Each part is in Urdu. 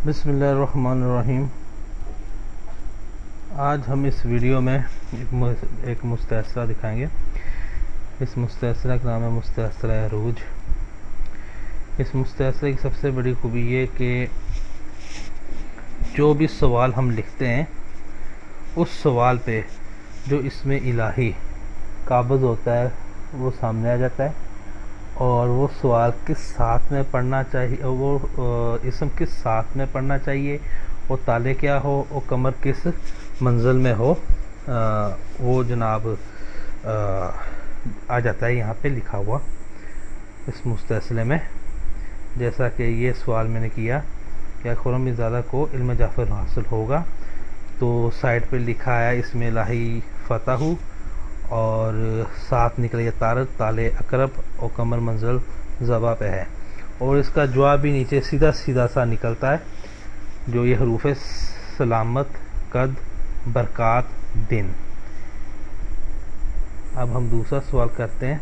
بسم اللہ الرحمن الرحیم۔ آج ہم اس ویڈیو میں ایک مستعصرہ دکھائیں گے۔ اس مستعصرہ کا نام ہے مستعصرہ عروج۔ اس مستعصرے کی سب سے بڑی خوبی یہ کہ جو بھی سوال ہم لکھتے ہیں اس سوال پہ جو اسم الہی قابض ہوتا ہے وہ سامنے آ جاتا ہے، اور وہ سوال کس ساتھ میں پڑھنا چاہیے، وہ اسم کس ساتھ میں پڑھنا چاہیے، وہ تالے کیا ہو، وہ کمر کس منزل میں ہو، وہ جناب آ جاتا ہے یہاں پہ لکھا ہوا اس مستعصرے میں۔ جیسا کہ یہ سوال میں نے کیا، کیا خرم بن زیادہ کو علم جعفر حاصل ہوگا، تو سائڈ پہ لکھا ہے اسم الہی فتح، اور ساتھ نکلا یہ تارت تالے اقرب، اور کمر منزل زبا پہ ہے، اور اس کا جواب بھی نیچے سیدھا سیدھا سا نکلتا ہے، جو یہ حروف سلامت، قد، برکات، دن۔ اب ہم دوسرا سوال کرتے ہیں۔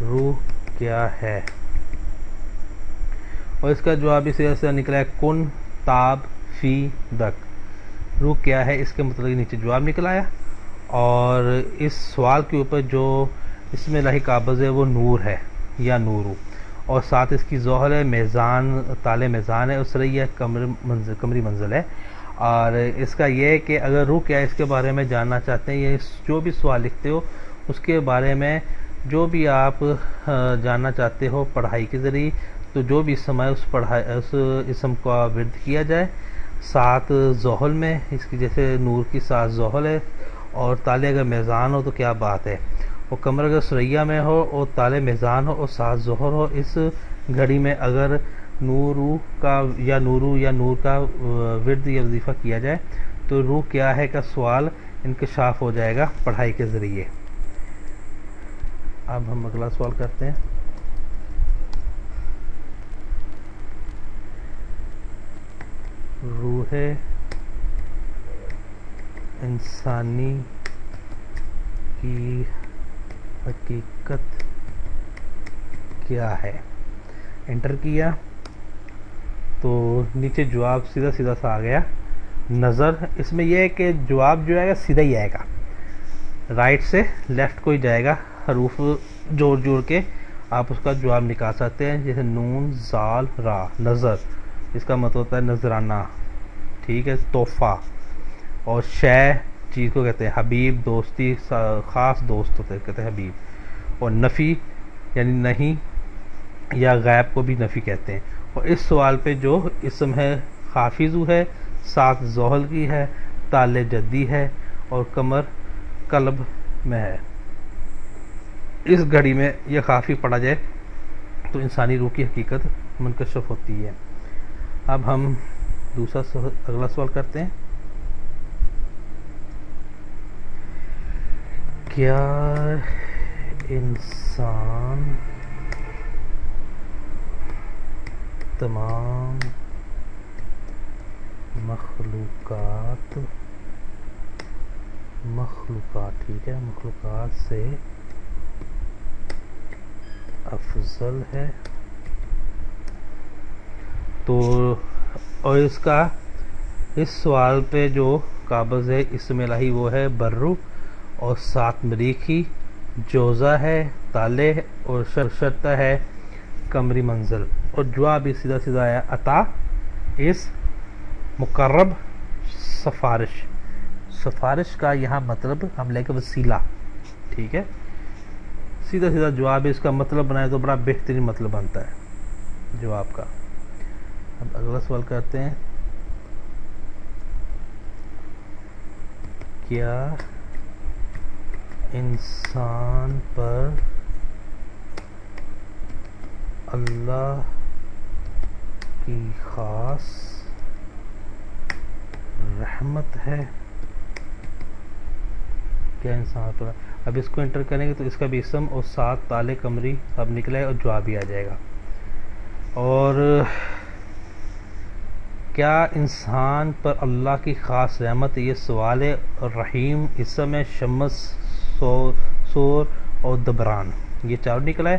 روح کیا ہے، اور اس کا جواب بھی سیدھا سیدھا نکلا ہے کن تاب فی دک۔ روح کیا ہے، اس کے مطلب نیچے جواب نکلا ہے، اور اس سوال کے اوپر جو اسم الہی قابض ہے وہ نور ہے یا نورو، اور ساتھ اس کی ظہر ہے، میزان تالے میزان ہے، اور سریہ کمری منزل ہے۔ اور اس کا یہ ہے کہ اگر روح کیا ہے اس کے بارے میں جاننا چاہتے ہیں، یہ جو بھی سوال لکھتے ہو اس کے بارے میں جو بھی آپ جاننا چاہتے ہو پڑھائی کے ذریعے، تو جو بھی اسم ہے اس اسم کا ورد کیا جائے، ساتھ زحل میں اس کی، جیسے نور کی ساتھ زحل ہے، اور تالے اگر میزان ہو تو کیا بات ہے، اور کمر اگر سریا میں ہو اور تالے میزان ہو اور ساتھ زحل ہو، اس گھڑی میں اگر نورو کا یا نور کا ورد یا وظیفہ کیا جائے تو روح کیا ہے کا سوال انکشاف ہو جائے گا پڑھائی کے ذریعے۔ اب ہم اگلا سوال کرتے ہیں۔ روح انسانی کی حقیقت کیا ہے؟ انٹر کیا تو نیچے جواب سیدھا سیدھا سا آ گیا۔ نظر، اس میں یہ ہے کہ جواب جو آئے گا سیدھا ہی آئے گا، رائٹ سے لیفٹ کو ہی جائے گا، حروف جوڑ کے آپ اس کا جواب نکال سکتے ہیں، جیسے نون زال را۔ نظر اس کا مطلب ہوتا ہے نذرانہ، ٹھیک ہے، تحفہ، اور شے چیز کو کہتے ہیں، حبیب دوستی، خاص دوست ہوتے کہتے ہیں حبیب، اور نفی یعنی نہیں یا غیب کو بھی نفی کہتے ہیں۔ اور اس سوال پہ جو اسم ہے حافظو ہے، ساتھ زحل کی ہے، تالے جدی ہے، اور کمر قلب میں ہے۔ اس گھڑی میں یہ خافی پڑھا جائے تو انسانی روح کی حقیقت منکشف ہوتی ہے۔ اب ہم اگلا سوال کرتے ہیں۔ کیا انسان تمام مخلوقات ٹھیک ہے، مخلوقات سے افضل ہے؟ تو اور اس سوال پہ جو قابض ہے اسم الہی وہ ہے برو، اور سات مریخی، جوزہ ہے، تالے، اور شرطہ ہے کمری منزل، اور جواب بھی سیدھا سیدھا آیا عطا اس مقرب سفارش کا یہاں مطلب ہم لے کے وسیلہ، ٹھیک ہے، سیدھا سیدھا جواب اس کا مطلب بنائے تو بڑا بہترین مطلب بنتا ہے جواب کا۔ اب اگلا سوال کرتے ہیں۔ کیا انسان پر اللہ کی خاص رحمت ہے؟ کیا انسان پر، اب اس کو انٹر کریں گے تو اس کا بھی اسم اور ساتھ تالے کمری اب نکلا ہے، اور جواب بھی آ جائے گا۔ اور کیا انسان پر اللہ کی خاص رحمت، یہ سوال ہے، رحیم اسم ہے، شمس، سور اور دبران، یہ چاروں نکلا ہے،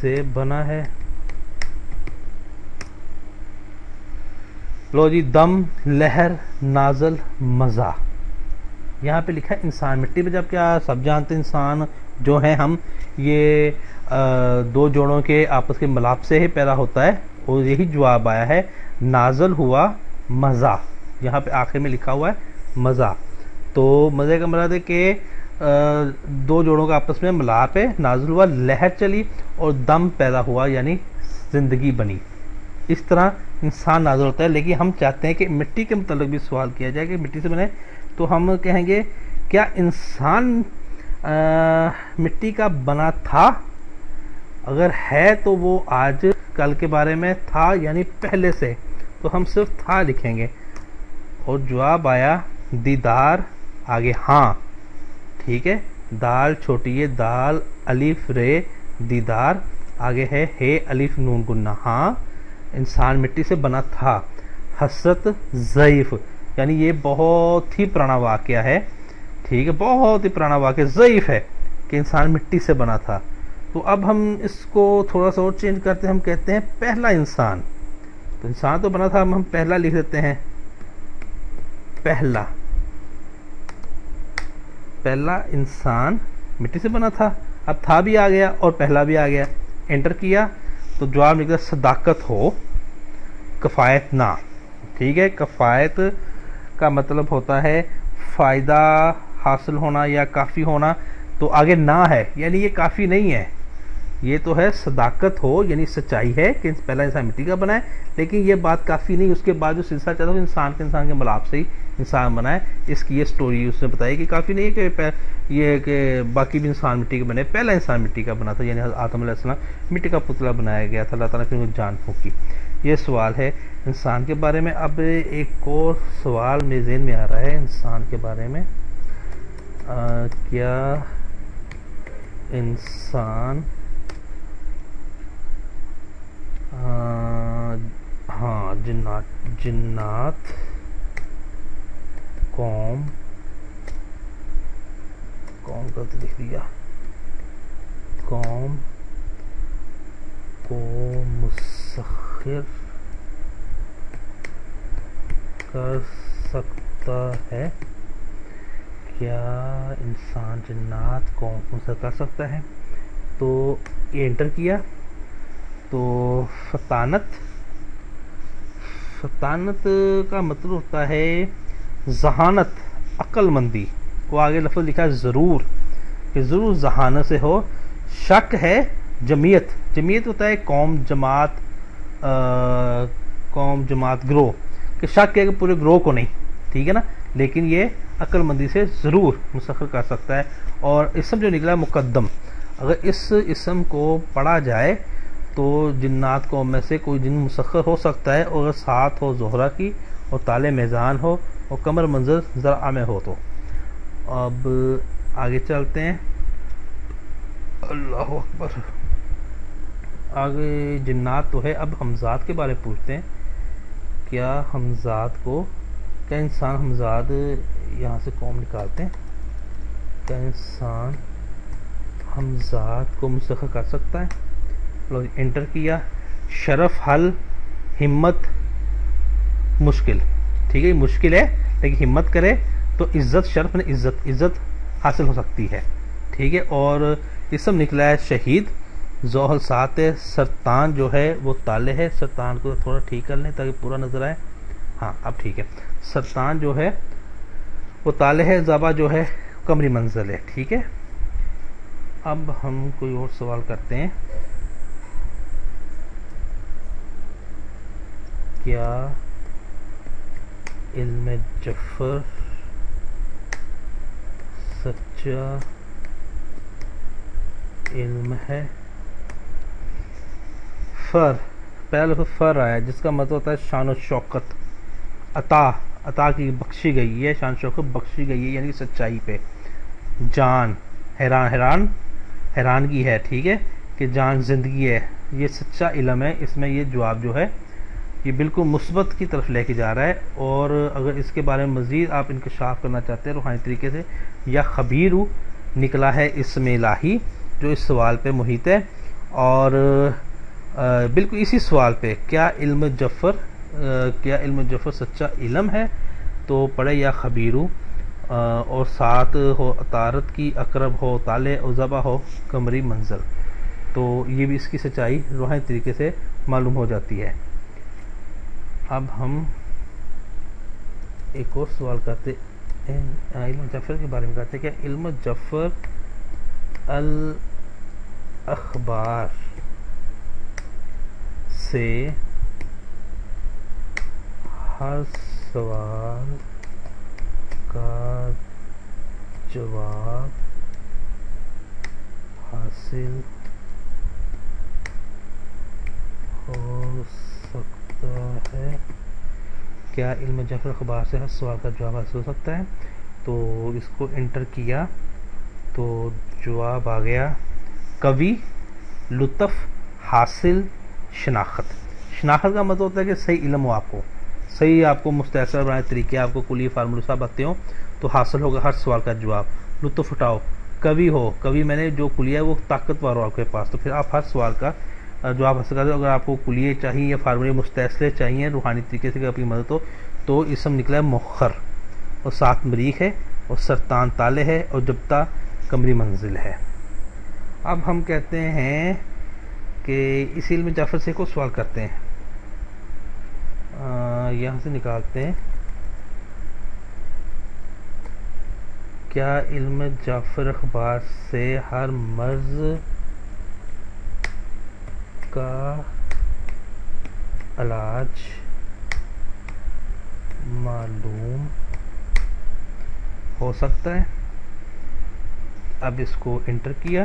سے بنا ہے. لو جی، دم، لہر، نازل، مزہ. یہاں پہ لکھا ہے انسان. مٹی پہ جب کیا سب جانتے ہیں انسان جو ہیں ہم، یہ دو جوڑوں کے آپس کے ملاپ سے ہی پیدا ہوتا ہے، اور یہی جواب آیا ہے. نازل ہوا مزہ، یہاں پہ آخر میں لکھا ہوا ہے مزہ. تو مزے کا مراد ہے کہ دو جوڑوں کا آپس میں ملاپ ہے. نازل ہوا، لہر چلی، اور دم پیدا ہوا یعنی زندگی بنی. اس طرح انسان نازل ہوتا ہے. لیکن ہم چاہتے ہیں کہ مٹی کے متعلق بھی سوال کیا جائے کہ مٹی سے بنے. تو ہم کہیں گے کیا انسان مٹی کا بنا تھا؟ اگر ہے تو وہ آج کل کے بارے میں تھا یعنی پہلے سے، تو ہم صرف تھا لکھیں گے. اور جواب آیا دیدار. آگے ہاں، ٹھیک ہے. دال چھوٹی ہے، دال الف رے، دیدار. آگے ہے ہے الف نون گنہ. ہاں، انسان مٹی سے بنا تھا. حسرت ضعیف، یعنی یہ بہت ہی پرانا واقعہ ہے. ٹھیک ہے، بہت ہی پرانا واقعہ، ضعیف ہے کہ انسان مٹی سے بنا تھا. تو اب ہم اس کو تھوڑا سا اور چینج کرتے ہیں. ہم کہتے ہیں پہلا انسان. تو انسان تو بنا تھا، ہم پہلا لکھ دیتے ہیں. پہلا انسان مٹی سے بنا تھا. اب تھا بھی آ گیا اور پہلا بھی آ گیا. انٹر کیا تو جواب نکلا صداقت ہو، کفایت نہ. ٹھیک ہے، کفایت کا مطلب ہوتا ہے فائدہ حاصل ہونا یا کافی ہونا. تو آگے نہ ہے یعنی یہ کافی نہیں ہے. یہ تو ہے صداقت ہو یعنی سچائی ہے کہ پہلا انسان مٹی کا بنا ہے، لیکن یہ بات کافی نہیں. اس کے بعد جو سلسلہ چلتا ہے انسان کے ملاپ سے ہی انسان بنا ہے. اس کی یہ سٹوری اس نے بتائی کہ کافی نہیں ہے کہ یہ کہ باقی بھی انسان مٹی کے بنے. پہلا انسان مٹی کا بنا تھا یعنی آدم علیہ السلام مٹی کا پتلا بنایا گیا تھا. اللہ تعالیٰ نے جان پھونکی. یہ سوال ہے انسان کے بارے میں. اب ایک اور سوال میرے ذہن میں آ رہا ہے انسان کے بارے میں. کیا انسان ہاں جنات قوم غلط لکھ دیا. قوم کو مسخر کر سکتا ہے؟ کیا انسان جنات قوم کو مسخر کر سکتا ہے؟ تو یہ انٹر کیا تو فطانت کا مطلب ہوتا ہے ذہانت، عقل مندی. وہ آگے لفظ لکھا ہے ضرور، کہ ضرور ذہانت سے ہو. شک ہے جمعیت ہوتا ہے قوم جماعت گروہ، کہ شک ہے کہ پورے گروہ کو نہیں. ٹھیک ہے نا، لیکن یہ عقل مندی سے ضرور مسخر کر سکتا ہے. اور اسم جو نکلا مقدم، اگر اس اسم کو پڑھا جائے تو جنات قوم میں سے کوئی جن مسخر ہو سکتا ہے، اور اگر ساتھ ہو زہرہ کی اور تالے میزان ہو اور قمر منظر زرع میں ہو تو. اب آگے چلتے ہیں. اللہ اکبر. آگے جنات تو ہے، اب ہمزاد کے بارے پوچھتے ہیں. کیا انسان ہمزاد یہاں سے قوم نکالتے ہیں؟ کیا انسان ہمزاد کو مسخر کر سکتا ہے؟ لو انٹر کیا. شرف حل، ہمت مشکل. ٹھیک ہے، مشکل ہے لیکن ہمت کرے تو عزت، شرف نے عزت حاصل ہو سکتی ہے. ٹھیک ہے، اور اسم نکلا ہے شہید. زوہل سات ہے. سرطان جو ہے وہ تالے ہے. سرطان کو تھوڑا ٹھیک کر لیں تاکہ پورا نظر آئے. ہاں اب ٹھیک ہے. سرطان جو ہے وہ تالے ہے. زبا جو ہے قمری منزل ہے. ٹھیک ہے، اب ہم کوئی اور سوال کرتے ہیں. کیا علم جعفر سچا علم ہے؟ پہلا لفظ فر آیا جس کا مطلب ہوتا ہے شان و شوکت. عطا کی بخشی گئی ہے، شان و شوکت بخشی گئی ہے یعنی سچائی پہ. جان حیرانگی ہے. ٹھیک ہے، کہ جان زندگی ہے. یہ سچا علم ہے. اس میں یہ جواب جو ہے یہ بالکل مثبت کی طرف لے کے جا رہا ہے. اور اگر اس کے بارے میں مزید آپ انکشاف کرنا چاہتے ہیں روحانی طریقے سے، یا خبیرو نکلا ہے اسم الہی جو اس سوال پہ محیط ہے. اور بالکل اسی سوال پہ کیا علم جعفر سچا علم ہے، تو پڑھے یا خبیرو، اور ساتھ ہو اطارت کی، اقرب ہو طالع، اور ذبح ہو قمری منزل، تو یہ بھی اس کی سچائی روحانی طریقے سے معلوم ہو جاتی ہے۔ اب ہم ایک اور سوال کرتے ہیں، علم جعفر کے بارے میں کہتے ہیں کہ علم جعفر الاخبار سے ہر سوال کا جواب حاصل ہو سکتا ہے۔ کیا علم جعفر اخبار سے ہر سوال کا جواب حاصل ہو سکتا ہے؟ تو اس کو انٹر کیا تو جواب آ گیا قوی، لطف، حاصل، شناخت۔ شناخت کا مطلب ہوتا ہے کہ صحیح علم ہو، آپ کو صحیح، آپ کو مستحصر بنائے طریقے، آپ کو کلی فارمولے صاحب آتے ہوں تو حاصل ہوگا ہر سوال کا جواب۔ لطف اٹھاؤ، قوی ہو، قوی میں نے جو کلیہ ہے وہ طاقتور ہو آپ کے پاس، تو پھر آپ ہر سوال کا جواب حاصل کرتے ہو۔ اگر آپ کو کلیے چاہیے یا فارمولے مستحصر چاہیے روحانی طریقے سے اپنی مدد ہو، تو اسم نکلا ہے مؤخر، اور ساتھ مریخ ہے، اور سرطان طالع ہے، اور جبتہ قمری منزل ہے۔ اب ہم کہتے ہیں کہ اس علم جعفر سے کو سوال کرتے ہیں، یہاں سے نکالتے ہیں، کیا علم جعفر اخبار سے ہر مرض کا علاج معلوم ہو سکتا ہے؟ اب اس کو انٹر کیا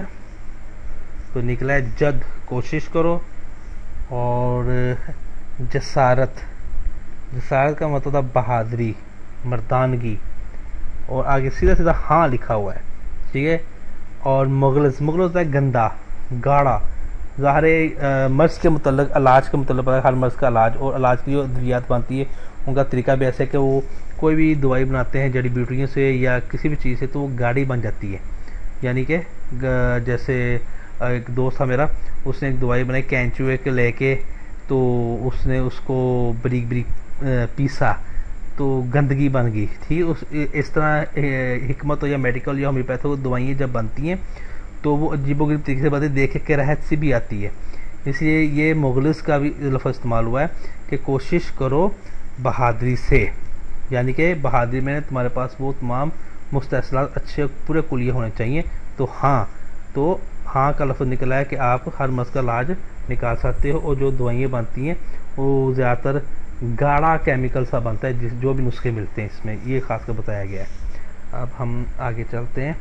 تو نکلا ہے جد، کوشش کرو، اور جسارت، جسارت کا مطلب بہادری، مردانگی، اور آگے سیدھا سیدھا ہاں لکھا ہوا ہے، ٹھیک ہے۔ اور مغلظ، مغلظ ہوتا ہے گندا، گاڑا، ظاہر مرض کے متعلق، علاج کے متعلق ہر مرض کا علاج، اور علاج کی جو ادویات بنتی ہے ان کا طریقہ بھی ایسا ہے کہ وہ کوئی بھی دوائی بناتے ہیں جڑی بیوٹیوں سے یا کسی بھی چیز سے، تو وہ گاڑی بن جاتی ہے، یعنی کہ جیسے ایک دوست تھا میرا، اس نے ایک دوائی بنائی کینچوے کے لے کے، تو اس نے اس کو بریک بریک پیسا تو گندگی بن گئی تھی۔ اس طرح حکمت یا میڈیکل یا ہومیوپیتھک دوائیں جب بنتی ہیں تو وہ عجیب و غریب طریقے سے باتیں دیکھ کے راحت سی بھی آتی ہے، اس لیے یہ مغلظ کا بھی لفظ استعمال ہوا ہے کہ کوشش کرو بہادری سے، یعنی کہ بہادری میں تمہارے پاس وہ تمام مستحصلات اچھے پورے کلیے ہونے چاہیے، تو ہاں کا لفظ نکلا ہے کہ آپ ہر مرض کا علاج نکال سکتے ہو، اور جو دوائیں بنتی ہیں وہ زیادہ تر گاڑا کیمیکل سا بنتا ہے، جو بھی نسخے ملتے ہیں اس میں یہ خاص کر بتایا گیا ہے۔ اب ہم آگے چلتے ہیں،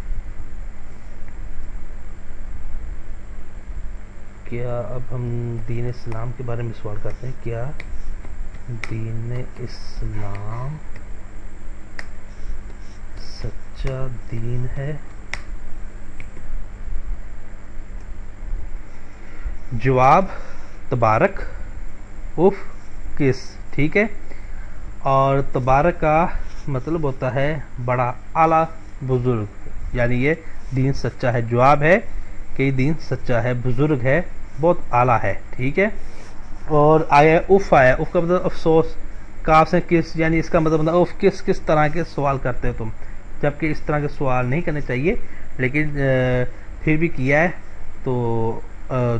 کیا اب ہم دین اسلام کے بارے میں سوال کرتے ہیں، کیا دین اسلام سچا دین ہے؟ جواب تبارک، اف، کس، ٹھیک ہے۔ اور تبارک کا مطلب ہوتا ہے بڑا، اعلیٰ، بزرگ، یعنی یہ دین سچا ہے۔ جواب ہے کہ یہ دین سچا ہے، بزرگ ہے، بہت اعلیٰ ہے، ٹھیک ہے۔ اور آیا اف، آیا اف کا مطلب افسوس، کاف سے کس، یعنی اس کا مطلب اف، کس طرح کے سوال کرتے ہو تم، جبکہ اس طرح کے سوال نہیں کرنے چاہیے، لیکن پھر بھی کیا ہے تو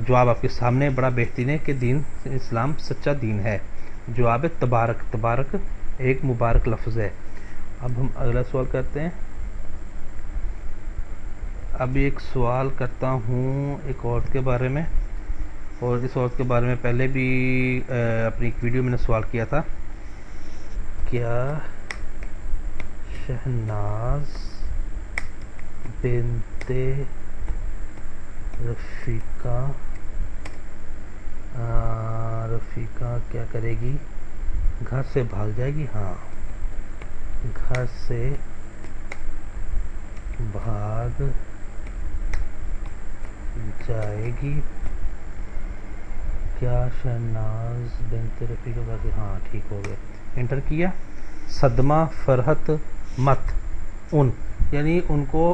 جواب آپ کے سامنے بڑا بہترین ہے کہ دین اسلام سچا دین ہے۔ جواب ہے تبارک، تبارک ایک مبارک لفظ ہے۔ اب ہم اگلا سوال کرتے ہیں، اب ایک سوال کرتا ہوں ایک عورت کے بارے میں، اور اس عورت کے بارے میں پہلے بھی اپنی ایک ویڈیو میں نے سوال کیا تھا، کیا شہناز بنت رفیقہ کیا کرے گی، گھر سے بھاگ جائے گی؟ ہاں، گھر سے بھاگ جائے گی۔ کیا شہناز بنت رفیقہ کا، ہاں ٹھیک ہو گیا، انٹر کیا۔ صدمہ، فرحت، مت، ان، یعنی ان کو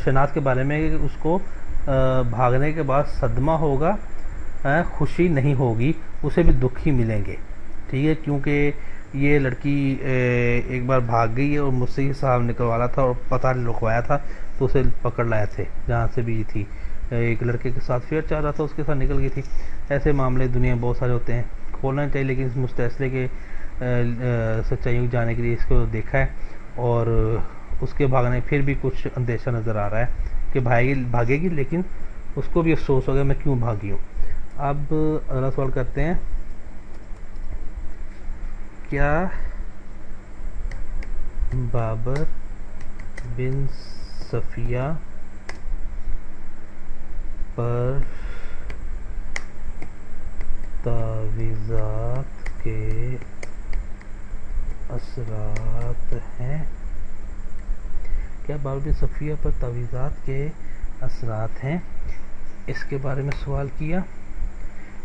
شہناز کے بارے میں اس کو بھاگنے کے بعد صدمہ ہوگا خوشی نہیں ہوگی، اسے بھی دکھ ہی ملیں گے، ٹھیک ہے، کیونکہ یہ لڑکی ایک بار بھاگ گئی ہے اور مجھ سے ہی صاحب نکلوانا تھا اور پتہ لکھوایا تھا تو اسے پکڑ لایا تھے جہاں سے بھی تھی، ایک لڑکے کے ساتھ فیئر چاہ رہا تھا، اس کے ساتھ نکل گئی تھی۔ ایسے معاملے دنیا میں بہت سارے ہوتے ہیں، کھولنا چاہیے، لیکن اس مستحصلے کے سچائیوں کو جانے کے لیے اس کو دیکھا ہے، اور اس کے بھاگنے پھر بھی کچھ اندیشہ نظر آ رہا ہے کہ بھاگے گی، لیکن اس کو بھی افسوس ہوگا میں کیوں بھاگی ہوں۔ اب اگلا سوال کرتے ہیں، کیا بابر بن صفیہ پر تعویذات کے اثرات ہیں؟ کیا بابر بن صفیہ پر تعویذات کے اثرات ہیں، اس کے بارے میں سوال کیا۔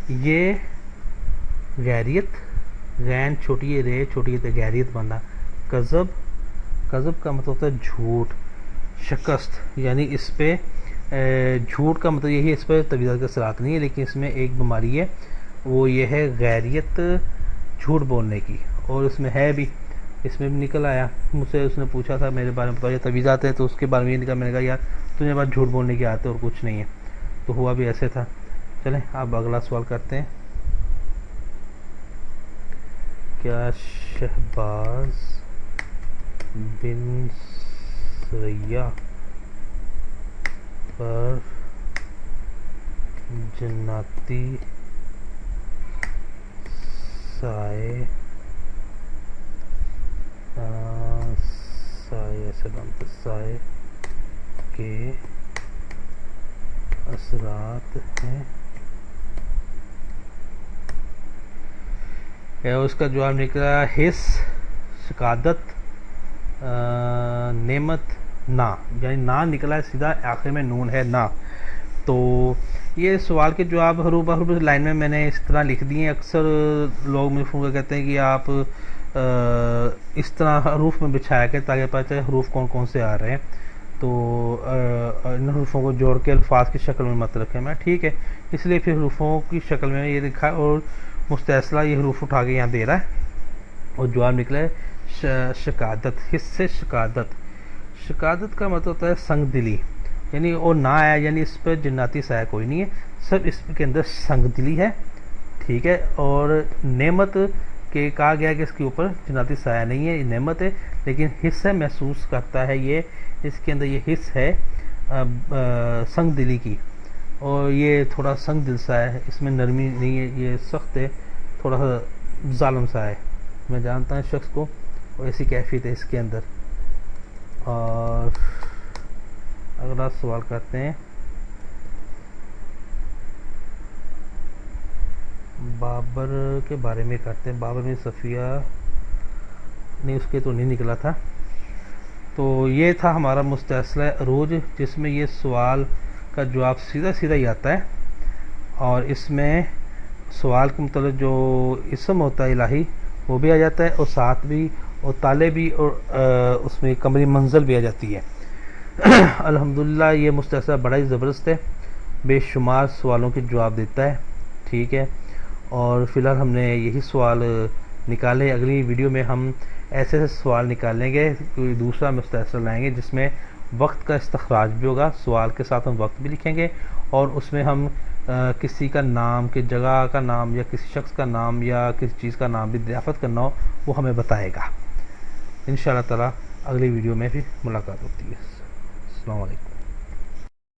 یہ غیریت، غین چھوٹی رے چھوٹی غیریت بننا، کذب کا مطلب ہوتا ہے جھوٹ، شکست یعنی اس پہ جھوٹ کا مطلب یہی، اس پہ تعویذات کے اثرات نہیں ہے، لیکن اس میں ایک بیماری ہے، وہ یہ ہے غیریت، جھوٹ بولنے کی، اور اس میں ہے بھی، اس میں بھی نکل آیا، مجھ سے اس نے پوچھا تھا میرے بارے میں بتاؤ یہ تعویذات ہے، تو اس کے بارے میں یہ نکلا، میں نے کہا یار تجھے بات جھوٹ بولنے کی عادت ہے اور کچھ نہیں ہے، تو ہوا بھی ایسے تھا۔ چلیں اب اگلا سوال کرتے ہیں، کیا شہباز بن سریہ پر جناتی سائے ایسے بنتے سائے کے اثرات ہیں؟ اس کا جواب نکلا حس، شقادت، نعمت، نا، یعنی نا نکلا ہے سیدھا، آخر میں نون ہے نا۔ تو یہ سوال کے جواب حروف بحروف لائن میں نے اس طرح لکھ دیے ہیں، اکثر لوگ مجھے فون کر کہتے ہیں کہ آپ اس طرح حروف میں بچھایا کریں تاکہ پتہ چلے حروف کون کون سے آ رہے ہیں، تو ان حروفوں کو جوڑ کے الفاظ کی شکل میں مت رکھیں، میں ٹھیک ہے، اس لیے پھر حروفوں کی شکل میں یہ لکھا ہے، اور مستحصلہ یہ حروف اٹھا کے یہاں دے رہا ہے، اور جواب نکلا ہے شقادت، حس سے شقادت۔ شقادت کا مطلب ہوتا ہے سنگ دلی، یعنی وہ نہ آیا، یعنی اس پہ جناتی سایہ کوئی نہیں ہے، سب اس کے اندر سنگ دلی ہے، ٹھیک ہے، اور نعمت کہ کہا گیا کہ اس کے اوپر جناتی سایہ نہیں ہے، یہ نعمت ہے، لیکن حس ہے، محسوس کرتا ہے، یہ اس کے اندر یہ حس ہے سنگ دلی کی، اور یہ تھوڑا سنگ دل سا ہے، اس میں نرمی نہیں ہے، یہ سخت ہے، تھوڑا سا ظالم سا ہے، میں جانتا ہوں شخص کو، اور ایسی کیفیت ہے اس کے اندر۔ اور اگلا سوال کرتے ہیں، بابر کے بارے میں کرتے ہیں، بابر بن صفیہ نہیں، اس کے تو نہیں نکلا تھا، تو یہ تھا ہمارا مستحصلہ عروج، جس میں یہ سوال کا جواب سیدھا سیدھا ہی آتا ہے، اور اس میں سوال کے متعلق جو اسم ہوتا ہے الہی وہ بھی آ جاتا ہے، اور ساتھ بھی، اور تالے بھی، اور اس میں قمری منزل بھی آ جاتی ہے۔ الحمدللہ یہ مستحصلہ بڑا ہی زبردست ہے، بے شمار سوالوں کے جواب دیتا ہے، ٹھیک ہے، اور فی الحال ہم نے یہی سوال نکالے، اگلی ویڈیو میں ہم ایسے ایسے سوال نکالیں گے، کوئی دوسرا مستحصل لائیں گے جس میں وقت کا استخراج بھی ہوگا، سوال کے ساتھ ہم وقت بھی لکھیں گے، اور اس میں ہم کسی کا نام، کسی جگہ کا نام، یا کسی شخص کا نام، یا کسی چیز کا نام بھی دریافت کرنا ہو وہ ہمیں بتائے گا۔ انشاءاللہ تعالی اگلی ویڈیو میں پھر ملاقات ہوتی ہے۔ السلام علیکم۔